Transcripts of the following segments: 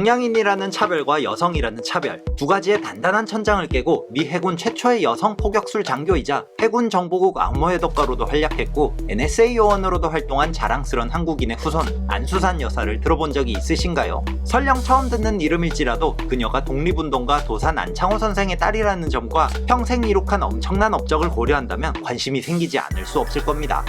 동양인이라는 차별과 여성이라는 차별, 두 가지의 단단한 천장을 깨고 미 해군 최초의 여성 포격술 장교이자 해군 정보국 암호해독가로도 활약했고 NSA 요원으로도 활동한 자랑스런 한국인의 후손 안수산 여사를 들어본 적이 있으신가요? 설령 처음 듣는 이름일지라도 그녀가 독립운동가 도산 안창호 선생의 딸이라는 점과 평생 이룩한 엄청난 업적을 고려한다면 관심이 생기지 않을 수 없을 겁니다.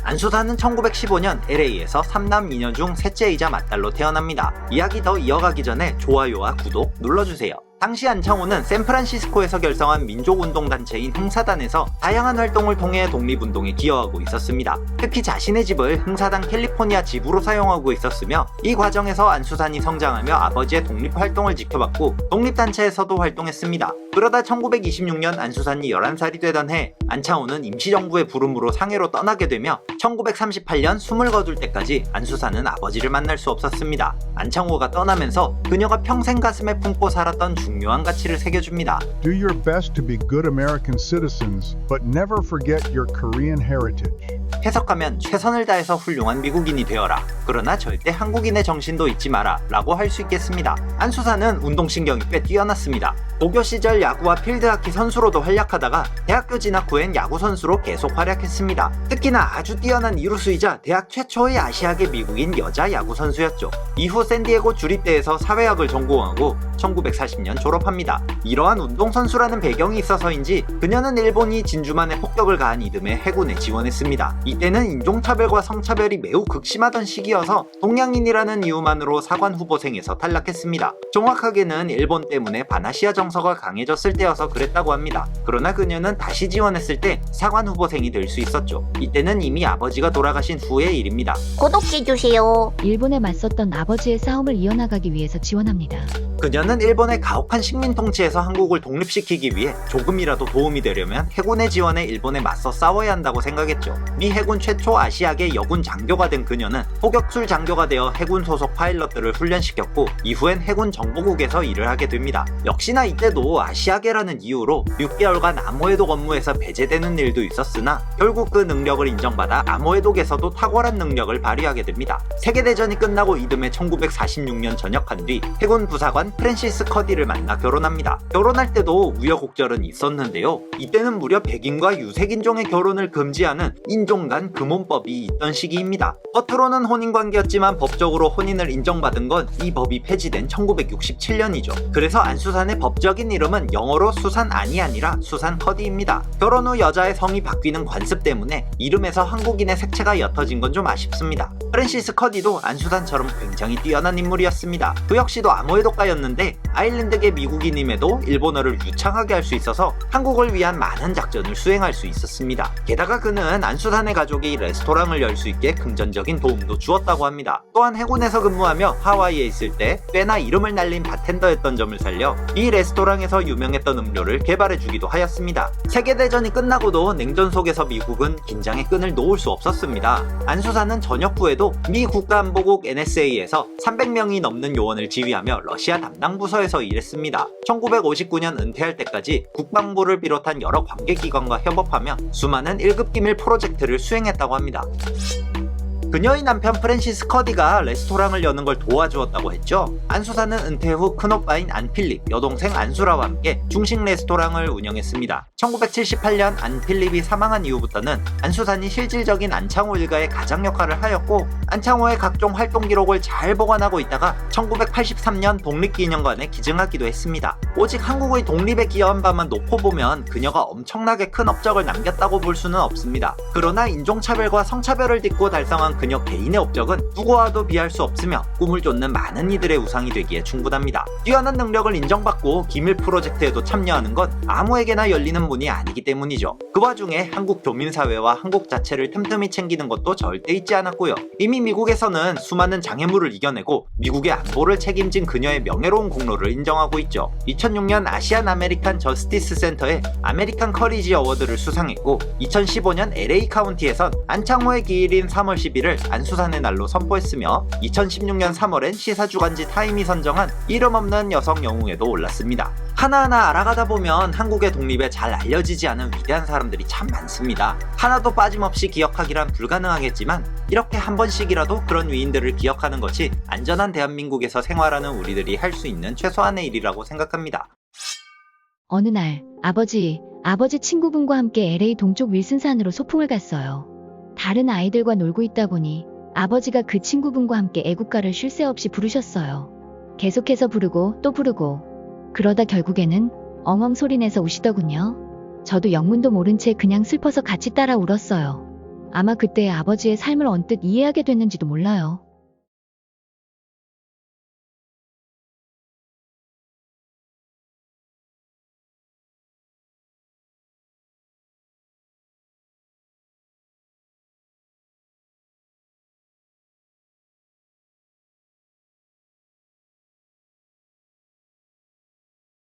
안수산은 1915년 LA에서 3남 2녀 중 셋째이자 맏딸로 태어납니다. 이야기 더 이어가기 전에 좋아요와 구독 눌러주세요. 당시 안창호는 샌프란시스코에서 결성한 민족운동단체인 흥사단에서 다양한 활동을 통해 독립운동에 기여하고 있었습니다. 특히 자신의 집을 흥사단 캘리포니아 집으로 사용하고 있었으며 이 과정에서 안수산이 성장하며 아버지의 독립활동을 지켜봤고 독립단체에서도 활동했습니다. 그러다 1926년 안수산이 11살이 되던 해 안창호는 임시정부의 부름으로 상해로 떠나게 되며 1938년 숨을 거둘 때까지 안수산은 아버지를 만날 수 없었습니다. 안창호가 떠나면서 그녀가 평생 가슴에 품고 살았던 중요한 가치를 새겨줍니다. Do your best to be good American citizens, but never forget your Korean heritage. 해석하면 최선을 다해서 훌륭한 미국인이 되어라. 그러나 절대 한국인의 정신도 잊지 마라 라고 할 수 있겠습니다. 안수산은 운동신경이 꽤 뛰어났습니다. 고교 시절 야구와 필드하키 선수로도 활약하다가 대학교 진학 후엔 야구 선수로 계속 활약했습니다. 특히나 아주 뛰어난 이루수이자 대학 최초의 아시아계 미국인 여자 야구 선수였죠. 이후 샌디에고 주립대에서 사회학을 전공하고 1940년 졸업합니다. 이러한 운동선수라는 배경이 있어서인지 그녀는 일본이 진주만의 폭격을 가한 이듬해 해군에 지원했습니다. 이때는 인종차별과 성차별이 매우 극심하던 시기여서 동양인이라는 이유만으로 사관 후보생에서 탈락했습니다. 정확하게는 일본 때문에 반아시아 정서가 강해졌을 때여서 그랬다고 합니다. 그러나 그녀는 다시 지원했을 때 사관 후보생이 될 수 있었죠. 이때는 이미 아버지가 돌아가신 후의 일입니다. 구독해주세요. 일본에 맞섰던 아버지의 싸움을 이어나가기 위해서 지원합니다. 그녀는 일본의 가혹한 식민 통치에서 한국을 독립시키기 위해 조금이라도 도움이 되려면 해군의 지원에 일본에 맞서 싸워야 한다고 생각했죠. 미 해군 최초 아시아계 여군 장교가 된 그녀는 포격술 장교가 되어 해군 소속 파일럿들을 훈련시켰고 이후엔 해군 정보국에서 일을 하게 됩니다. 역시나 이때도 아시아계라는 이유로 6개월간 암호해독 업무에서 배제되는 일도 있었으나 결국 그 능력을 인정받아 암호해독에서도 탁월한 능력을 발휘하게 됩니다. 세계대전이 끝나고 이듬해 1946년 전역한 뒤 해군 부사관 프랜시스 커디를 만나 결혼합니다. 결혼할 때도 우여곡절은 있었는데요. 이때는 무려 백인과 유색인종의 결혼을 금지하는 인종 간 금혼법이 있던 시기입니다. 겉으로는 혼인관계였지만 법적으로 혼인을 인정받은 건 이 법이 폐지된 1967년이죠. 그래서 안수산의 법적인 이름은 영어로 수산 안이 아니라 수산 커디입니다. 결혼 후 여자의 성이 바뀌는 관습 때문에 이름에서 한국인의 색채가 옅어진 건 좀 아쉽습니다. 프랜시스 커디도 안수산처럼 굉장히 뛰어난 인물이었습니다. 그 역시도 암호해독가였는데 아일랜드계 미국인임에도 일본어를 유창하게 할 수 있어서 한국을 위한 많은 작전을 수행할 수 있었습니다. 게다가 그는 안수산의 가족이 레스토랑을 열 수 있게 금전적인 도움도 주었다고 합니다. 또한 해군에서 근무하며 하와이에 있을 때 꽤나 이름을 날린 바텐더였던 점을 살려 이 레스토랑에서 유명했던 음료를 개발해주기도 하였습니다. 세계대전이 끝나고도 냉전 속에서 미국은 긴장의 끈을 놓을 수 없었습니다. 안수산은 전역 후에도 미 국가안보국 NSA에서 300명이 넘는 요원을 지휘하며 러시아 담당 부서에서 일했습니다. 1959년 은퇴할 때까지 국방부를 비롯한 여러 관계기관과 협업하며 수많은 1급 기밀 프로젝트를 수행했다고 합니다. 그녀의 남편 프랜시스 커디가 레스토랑을 여는 걸 도와주었다고 했죠. 안수산은 은퇴 후 큰오빠인 안필립, 여동생 안수라와 함께 중식 레스토랑을 운영했습니다. 1978년 안필립이 사망한 이후부터는 안수산이 실질적인 안창호 일가의 가장 역할을 하였고 안창호의 각종 활동 기록을 잘 보관하고 있다가 1983년 독립기념관에 기증하기도 했습니다. 오직 한국의 독립에 기여한 바만 놓고 보면 그녀가 엄청나게 큰 업적을 남겼다고 볼 수는 없습니다. 그러나 인종차별과 성차별을 딛고 달성한 그녀 개인의 업적은 누구와도 비할 수 없으며 꿈을 쫓는 많은 이들의 우상이 되기에 충분합니다. 뛰어난 능력을 인정받고 기밀 프로젝트에도 참여하는 건 아무에게나 열리는 문이 아니기 때문이죠. 그 와중에 한국 교민사회와 한국 자체를 틈틈이 챙기는 것도 절대 잊지 않았고요. 이미 미국에서는 수많은 장애물을 이겨내고 미국의 안보를 책임진 그녀의 명예로운 공로를 인정하고 있죠. 2006년 아시안 아메리칸 저스티스 센터의 아메리칸 커리지 어워드를 수상했고 2015년 LA 카운티에선 안창호의 기일인 3월 11일 일을 안수산의 날로 선포했으며 2016년 3월엔 시사주간지 타임이 선정한 이름 없는 여성 영웅에도 올랐습니다. 하나하나 알아가다 보면 한국의 독립에 잘 알려지지 않은 위대한 사람들이 참 많습니다. 하나도 빠짐없이 기억하기란 불가능하겠지만 이렇게 한 번씩이라도 그런 위인들을 기억하는 것이 안전한 대한민국에서 생활하는 우리들이 할 수 있는 최소한의 일이라고 생각합니다. 어느 날 아버지 친구분과 함께 LA 동쪽 윌슨산으로 소풍을 갔어요. 다른 아이들과 놀고 있다 보니 아버지가 그 친구분과 함께 애국가를 쉴 새 없이 부르셨어요. 계속해서 부르고 또 부르고 그러다 결국에는 엉엉 소리내서 우시더군요. 저도 영문도 모른 채 그냥 슬퍼서 같이 따라 울었어요. 아마 그때 아버지의 삶을 언뜻 이해하게 됐는지도 몰라요.